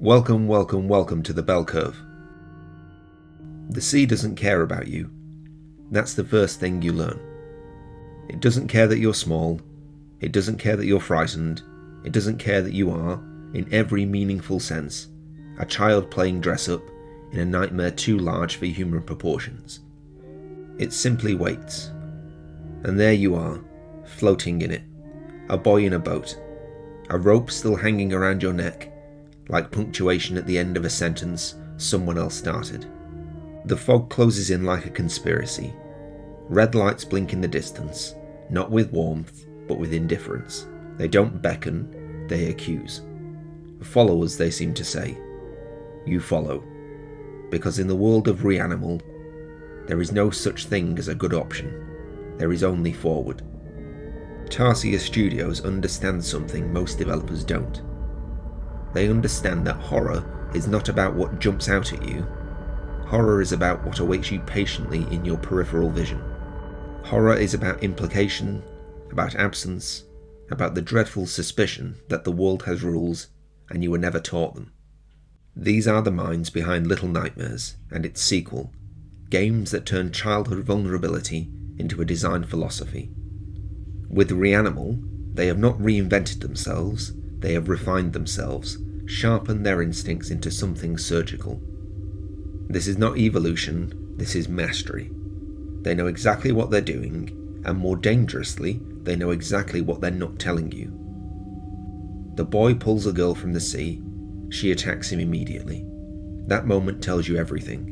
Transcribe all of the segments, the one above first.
Welcome to the bell curve. The sea doesn't care about you. That's the first thing you learn. It doesn't care that you're small. It doesn't care that you're frightened. It doesn't care that you are, in every meaningful sense, a child playing dress-up in a nightmare too large for human proportions. It simply waits. And there you are, floating in it, a boy in a boat, a rope still hanging around your neck, like punctuation at the end of a sentence someone else started. The fog closes in like a conspiracy. Red lights blink in the distance, not with warmth, but with indifference. They don't beckon, they accuse. Follow us, they seem to say. You follow. Because in the world of REANIMAL, there is no such thing as a good option. There is only forward. Tarsier Studios understand something most developers don't. They understand that horror is not about what jumps out at you. Horror is about what awaits you patiently in your peripheral vision. Horror is about implication, about absence, about the dreadful suspicion that the world has rules and you were never taught them. These are the minds behind Little Nightmares and its sequel, games that turn childhood vulnerability into a design philosophy. With REANIMAL, they have not reinvented themselves, they have refined themselves, sharpened their instincts into something surgical. This is not evolution, this is mastery. They know exactly what they're doing, and more dangerously, they know exactly what they're not telling you. The boy pulls a girl from the sea, she attacks him immediately. That moment tells you everything.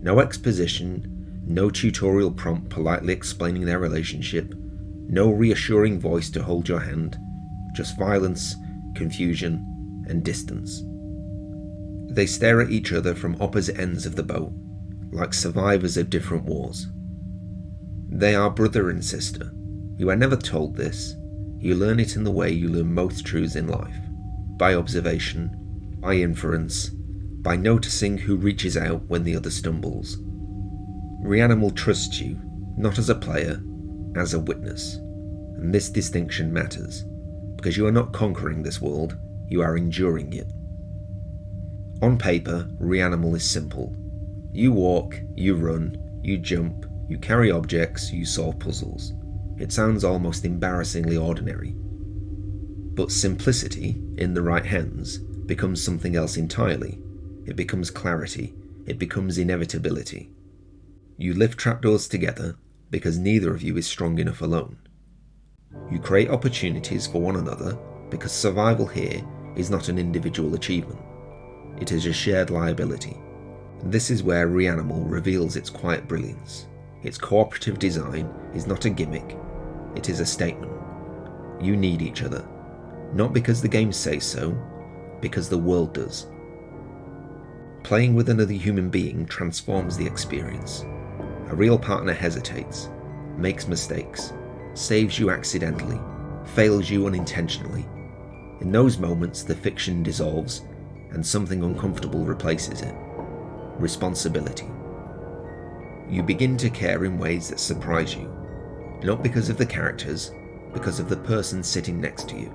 No exposition, no tutorial prompt politely explaining their relationship, no reassuring voice to hold your hand, just violence, confusion, and distance. They stare at each other from opposite ends of the boat, like survivors of different wars. They are brother and sister. You are never told this. You learn it in the way you learn most truths in life. By observation, by inference, by noticing who reaches out when the other stumbles. REANIMAL trusts you, not as a player, as a witness. And this distinction matters, because you are not conquering this world, you are enduring it. On paper, REANIMAL is simple. You walk, you run, you jump, you carry objects, you solve puzzles. It sounds almost embarrassingly ordinary. But simplicity, in the right hands, becomes something else entirely. It becomes clarity. It becomes inevitability. You lift trapdoors together because neither of you is strong enough alone. You create opportunities for one another because survival here is not an individual achievement. It is a shared liability. This is where REANIMAL reveals its quiet brilliance. Its cooperative design is not a gimmick, it is a statement. You need each other, not because the game says so, because the world does. Playing with another human being transforms the experience. A real partner hesitates, makes mistakes, saves you accidentally, fails you unintentionally. In those moments, the fiction dissolves and something uncomfortable replaces it. Responsibility. You begin to care in ways that surprise you, not because of the characters, because of the person sitting next to you.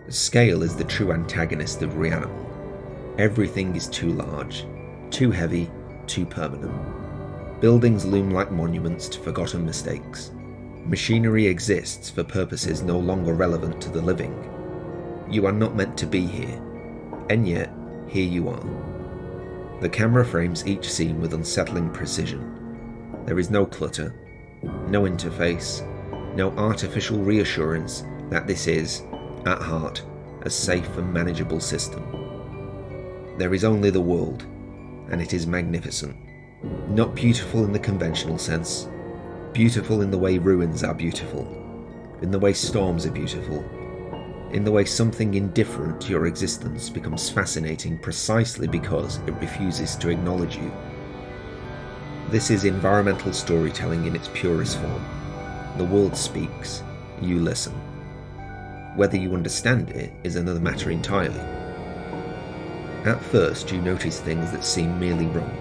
Scale is the true antagonist of REANIMAL. Everything is too large, too heavy, too permanent. Buildings loom like monuments to forgotten mistakes. Machinery exists for purposes no longer relevant to the living. You are not meant to be here, and yet, here you are. The camera frames each scene with unsettling precision. There is no clutter, no interface, no artificial reassurance that this is, at heart, a safe and manageable system. There is only the world, and it is magnificent. Not beautiful in the conventional sense, beautiful in the way ruins are beautiful, in the way storms are beautiful, in the way something indifferent to your existence becomes fascinating precisely because it refuses to acknowledge you. This is environmental storytelling in its purest form. The world speaks, you listen. Whether you understand it is another matter entirely. At first you notice things that seem merely wrong.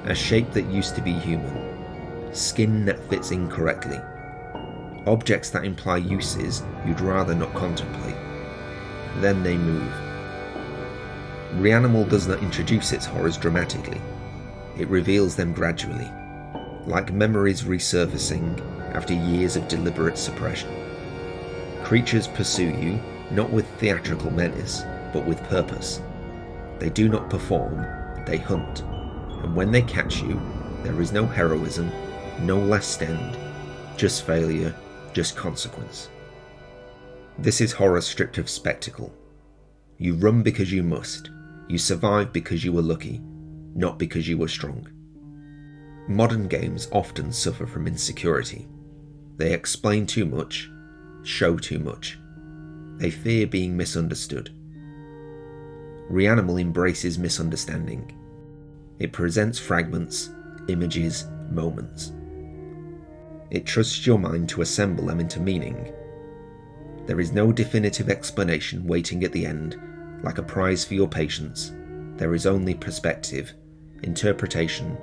A shape that used to be human, skin that fits incorrectly, objects that imply uses you'd rather not contemplate. Then they move. REANIMAL does not introduce its horrors dramatically. It reveals them gradually, like memories resurfacing after years of deliberate suppression. Creatures pursue you, not with theatrical menace, but with purpose. They do not perform, they hunt. And when they catch you, there is no heroism, no last stand, just failure, just consequence. This is horror stripped of spectacle. You run because you must. You survive because you were lucky, not because you were strong. Modern games often suffer from insecurity. They explain too much, show too much. They fear being misunderstood. REANIMAL embraces misunderstanding. It presents fragments, images, moments. It trusts your mind to assemble them into meaning. There is no definitive explanation waiting at the end, like a prize for your patience. There is only perspective, interpretation,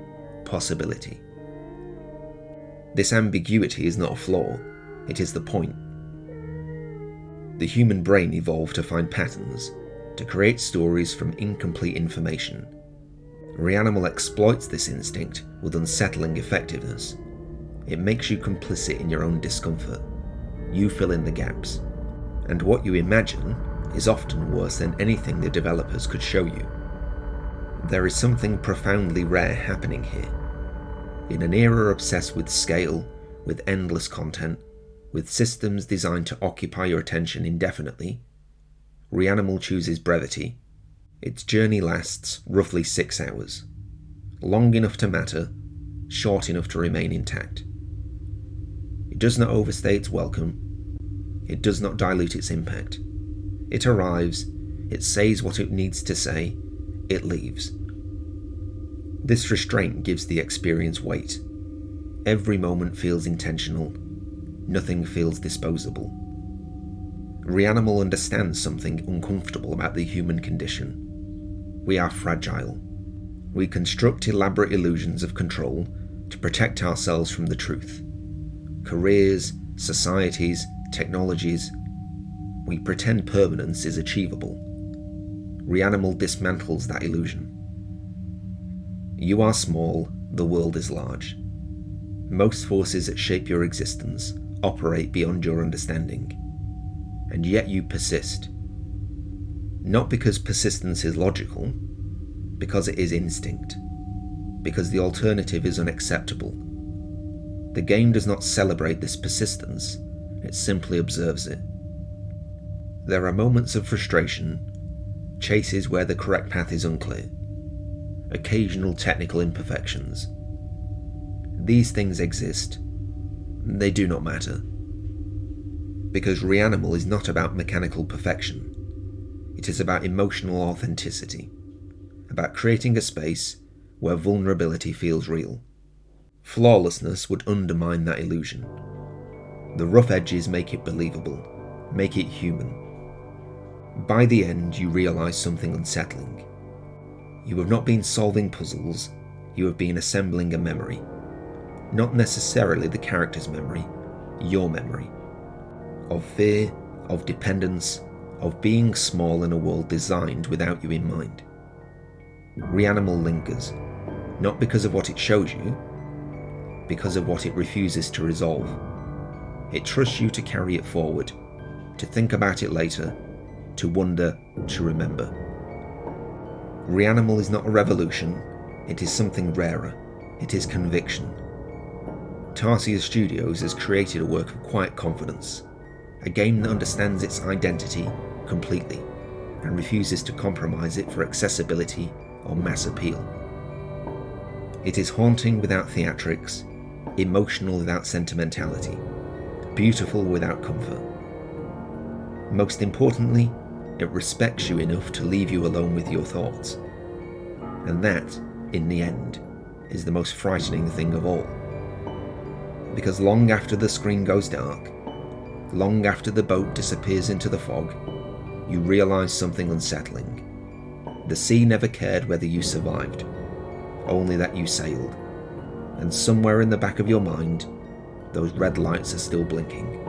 possibility. This ambiguity is not a flaw, it is the point. The human brain evolved to find patterns, to create stories from incomplete information. REANIMAL exploits this instinct with unsettling effectiveness. It makes you complicit in your own discomfort. You fill in the gaps. And what you imagine is often worse than anything the developers could show you. There is something profoundly rare happening here. In an era obsessed with scale, with endless content, with systems designed to occupy your attention indefinitely, REANIMAL chooses brevity. Its journey lasts roughly 6 hours. Long enough to matter, short enough to remain intact. It does not overstay its welcome. It does not dilute its impact. It arrives, it says what it needs to say, it leaves. This restraint gives the experience weight. Every moment feels intentional. Nothing feels disposable. REANIMAL understands something uncomfortable about the human condition. We are fragile. We construct elaborate illusions of control to protect ourselves from the truth. Careers, societies, technologies. We pretend permanence is achievable. REANIMAL dismantles that illusion. You are small, the world is large. Most forces that shape your existence operate beyond your understanding. And yet you persist. Not because persistence is logical, because it is instinct. Because the alternative is unacceptable. The game does not celebrate this persistence, it simply observes it. There are moments of frustration, chases where the correct path is unclear, occasional technical imperfections. These things exist. They do not matter. Because REANIMAL is not about mechanical perfection. It is about emotional authenticity, about creating a space where vulnerability feels real. Flawlessness would undermine that illusion. The rough edges make it believable, make it human. By the end, you realize something unsettling. You have not been solving puzzles, you have been assembling a memory. Not necessarily the character's memory, your memory. Of fear, of dependence, of being small in a world designed without you in mind. REANIMAL lingers, not because of what it shows you, because of what it refuses to resolve. It trusts you to carry it forward, to think about it later, to wonder, to remember. REANIMAL is not a revolution, it is something rarer, it is conviction. Tarsier Studios has created a work of quiet confidence, a game that understands its identity completely and refuses to compromise it for accessibility or mass appeal. It is haunting without theatrics, emotional without sentimentality, beautiful without comfort. Most importantly, it respects you enough to leave you alone with your thoughts. And that, in the end, is the most frightening thing of all. Because long after the screen goes dark, long after the boat disappears into the fog, you realize something unsettling. The sea never cared whether you survived, only that you sailed. And somewhere in the back of your mind, those red lights are still blinking.